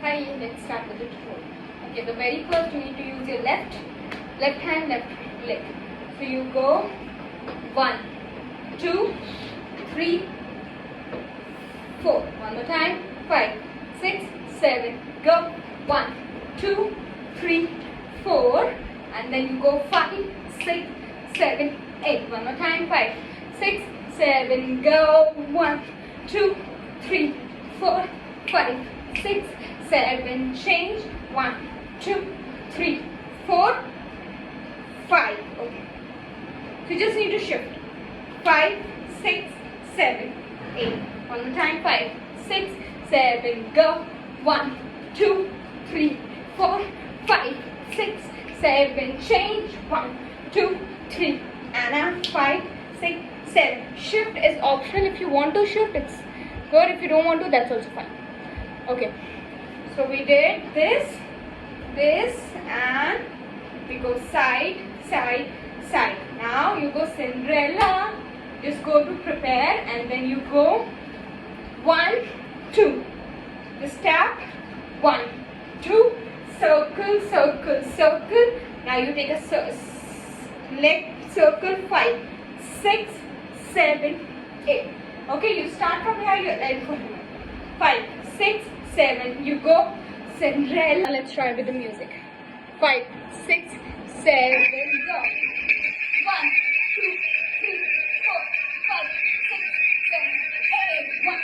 Hi, let's start with the tutorial. Okay, the very first you need to use your left hand, left leg. So you go 1, 2, 3, 4. One more time. 5, 6, 7. Go 1, 2, 3, 4. And then you go 5, 6, 7, 8. One more time. 5, 6, 7. Go 1, 2, 3, 4, 5, 6, 7. Change 1, 2, 3, 4, 5. Okay. So you just need to shift 5, 6, 7, 8. One more time. 5, 6, 7. Go 1, 2, 3, 4, 5, 6, 7. Change 1, 2, 3. And now 5, 6, 7. Shift is optional. If you want to shift, it's good. If you don't want to, that's also fine. Okay. So we did this, and we go side, side, side. Now you go Cinderella. Just go to prepare, and then you go 1, 2. Just tap 1, 2. Circle, circle, circle. Now you take a leg circle 5, 6, 7, 8. Okay, you start from here. You're ready for 5, 6, 7. You go Cinderella. Let's try with the music. 5, 6, 7. Go. 1, 2, 3, 4, 5, 6, 7, 8. 1,